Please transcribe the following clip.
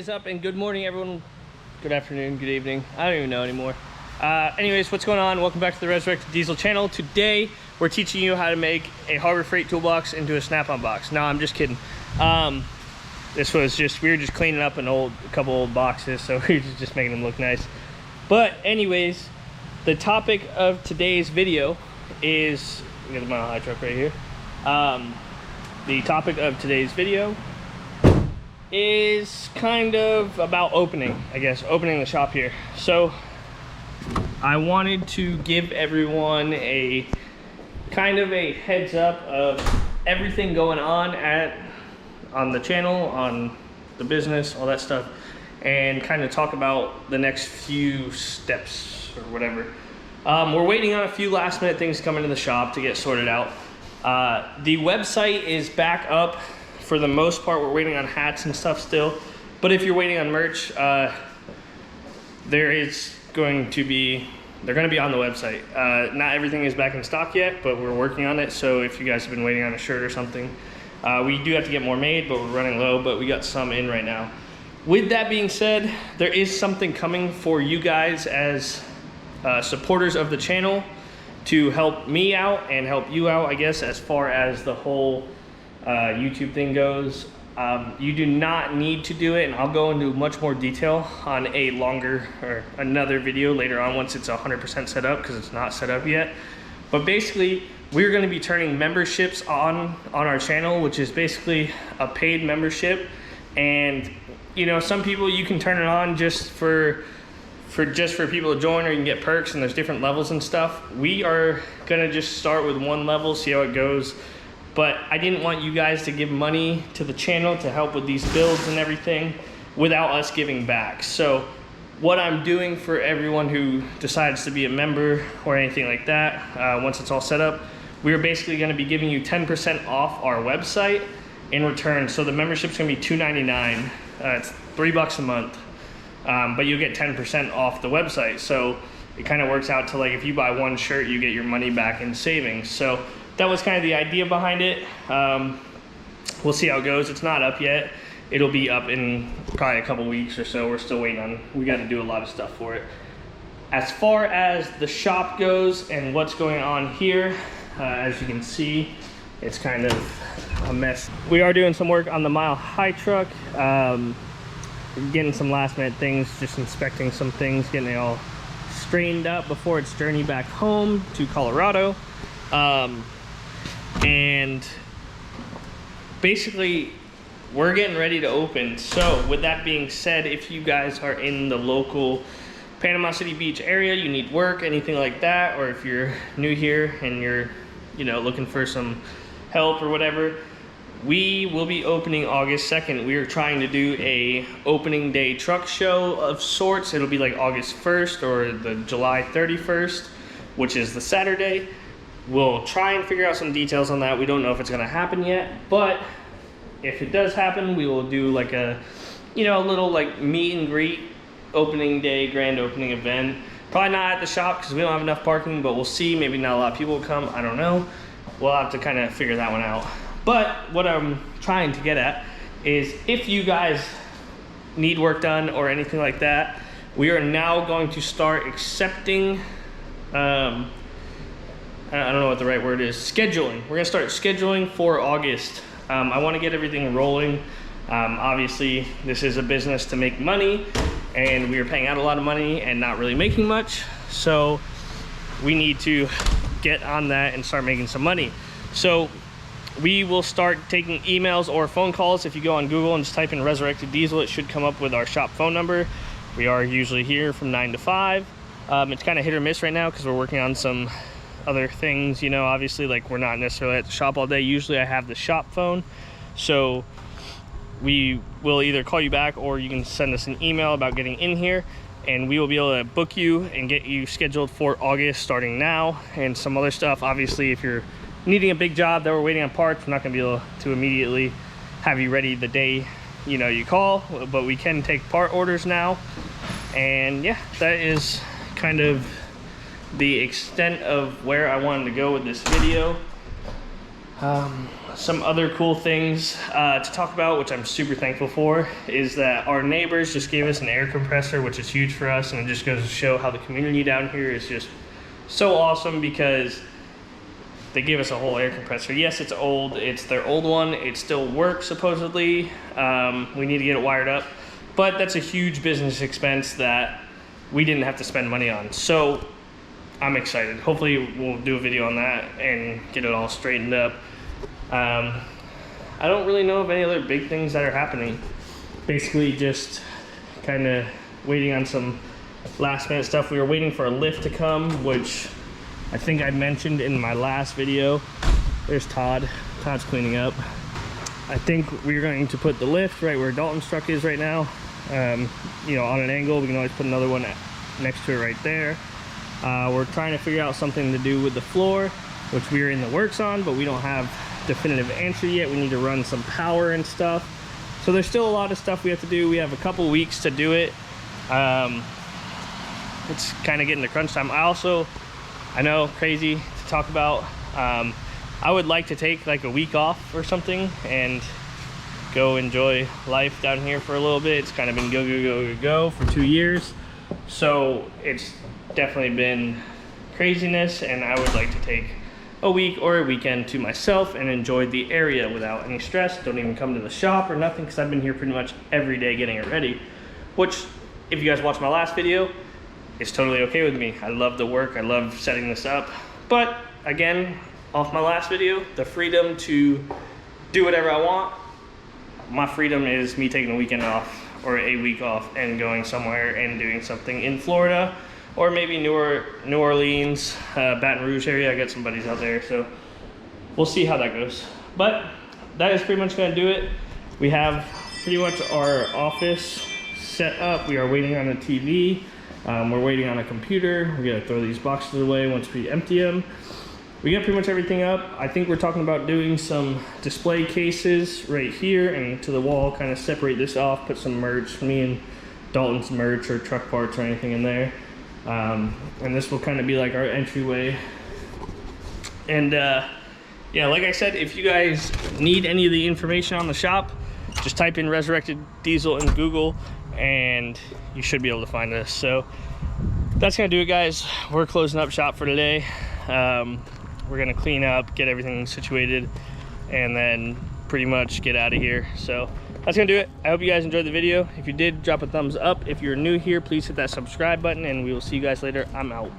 is up, and good morning, everyone. Good afternoon, good evening. I don't even know anymore. Anyways, what's going on? Welcome back to the Resurrected Diesel channel. Today, we're teaching you how to make a Harbor Freight toolbox into a snap-on box. No, I'm just kidding. This was just, we were just cleaning up a couple old boxes, so we were just making them look nice. But anyways, the topic of today's video is, we got the mile high truck right here. The topic of today's video is kind of about opening the shop here. So I wanted to give everyone a kind of a heads up of everything going on on the channel, on the business, all that stuff, and kind of talk about the next few steps or whatever. We're waiting on a few last minute things coming to the shop to get sorted out. The website is back up for the most part. We're waiting on hats and stuff still, but if you're waiting on merch, they're going to be on the website. Not everything is back in stock yet, but we're working on it. So if you guys have been waiting on a shirt or something, we do have to get more made, but we're running low, but we got some in right now. With that being said, there is something coming for you guys as supporters of the channel to help me out and help you out, I guess, as far as the whole YouTube thing goes. You do not need to do it, and I'll go into much more detail on a longer or another video later on once it's 100% set up, because it's not set up yet. But basically, we're going to be turning memberships on our channel, which is basically a paid membership. And you know, some people, you can turn it on just for people to join, or you can get perks, and there's different levels and stuff. We are gonna just start with one level, see how it goes. But I didn't want you guys to give money to the channel to help with these builds and everything without us giving back. So what I'm doing for everyone who decides to be a member or anything like that, once it's all set up, we're basically gonna be giving you 10% off our website in return. So the membership's gonna be $2.99. It's $3 a month. But you get 10% off the website. So it kind of works out to, like, if you buy one shirt, you get your money back in savings. So that was kind of the idea behind it. We'll see how it goes. It's not up yet. It'll be up in probably a couple weeks or so. We're still waiting on, we got to do a lot of stuff for it. As far as the shop goes and what's going on here, as you can see, it's kind of a mess. We are doing some work on the mile high truck. Getting some last minute things, just inspecting some things, getting it all straightened up before its journey back home to Colorado. And basically we're getting ready to open. So with that being said, if you guys are in the local Panama City Beach area, you need work, anything like that, or if you're new here and you're, you know, looking for some help or whatever, we will be opening August 2nd. We are trying to do a opening day truck show of sorts. It'll be like August 1st or the July 31st, which is the Saturday. We'll try and figure out some details on that. We don't know if it's gonna happen yet, but if it does happen, we will do like a, you know, a little like meet and greet opening day, grand opening event. Probably not at the shop because we don't have enough parking, but we'll see. Maybe not a lot of people will come, I don't know. We'll have to kind of figure that one out. But what I'm trying to get at is, if you guys need work done or anything like that, we are now going to start accepting, I don't know what the right word is, scheduling. We're gonna start scheduling for August. I wanna get everything rolling. Obviously, this is a business to make money, and we are paying out a lot of money and not really making much. So we need to get on that and start making some money. So we will start taking emails or phone calls. If you go on Google and just type in Resurrected Diesel, it should come up with our shop phone number. We are usually here from 9 to 5. It's kind of hit or miss right now because we're working on some other things, you know, obviously, like we're not necessarily at the shop all day. Usually I have the shop phone. So we will either call you back, or you can send us an email about getting in here, and we will be able to book you and get you scheduled for August starting now, and some other stuff. Obviously, if you're needing a big job that we're waiting on parts, we're not going to be able to immediately have you ready the day, you know, you call, but we can take part orders now. And yeah, that is kind of the extent of where I wanted to go with this video. some other cool things to talk about, which I'm super thankful for, is that our neighbors just gave us an air compressor, which is huge for us, and it just goes to show how the community down here is just so awesome, because they gave us a whole air compressor. Yes, it's old, it's their old one, it still works supposedly. We need to get it wired up, but that's a huge business expense that we didn't have to spend money on. So I'm excited. Hopefully we'll do a video on that and get it all straightened up. I don't really know of any other big things that are happening. Basically just kind of waiting on some last minute stuff. We were waiting for a lift to come, which I think I mentioned in my last video. There's Todd. Todd's cleaning up. I think we're going to put the lift right where Dalton's truck is right now. You know, on an angle. We can always put another one next to it right there. We're trying to figure out something to do with the floor, which we're in the works on, but we don't have definitive answer yet. We need to run some power and stuff. So there's still a lot of stuff we have to do. We have a couple weeks to do it. It's kind of getting to crunch time. I know, crazy to talk about. I would like to take like a week off or something and go enjoy life down here for a little bit. It's kind of been go for 2 years. So it's definitely been craziness, and I would like to take a week or a weekend to myself and enjoy the area without any stress. Don't even come to the shop or nothing, because I've been here pretty much every day getting it ready, which, if you guys watched my last video, is totally okay with me. I love the work, I love setting this up. But again, off my last video, the freedom to do whatever I want, my freedom is me taking a weekend off or a week off and going somewhere and doing something in Florida, or maybe New Orleans, Baton Rouge area. I got some buddies out there, so we'll see how that goes. But that is pretty much gonna do it. We have pretty much our office set up. We are waiting on a TV. We're waiting on a computer. We gotta throw these boxes away once we empty them. We got pretty much everything up. I think we're talking about doing some display cases right here and to the wall, kind of separate this off, put some merch, me and Dalton's merch or truck parts or anything in there. And this will kind of be like our entryway. And yeah, like I said, if you guys need any of the information on the shop, just type in Resurrected Diesel in Google and you should be able to find us. So that's gonna do it, guys. We're closing up shop for today. We're gonna clean up, get everything situated, and then pretty much get out of here. So that's gonna do it. I hope you guys enjoyed the video. If you did, drop a thumbs up. If you're new here, please hit that subscribe button, and we will see you guys later. I'm out.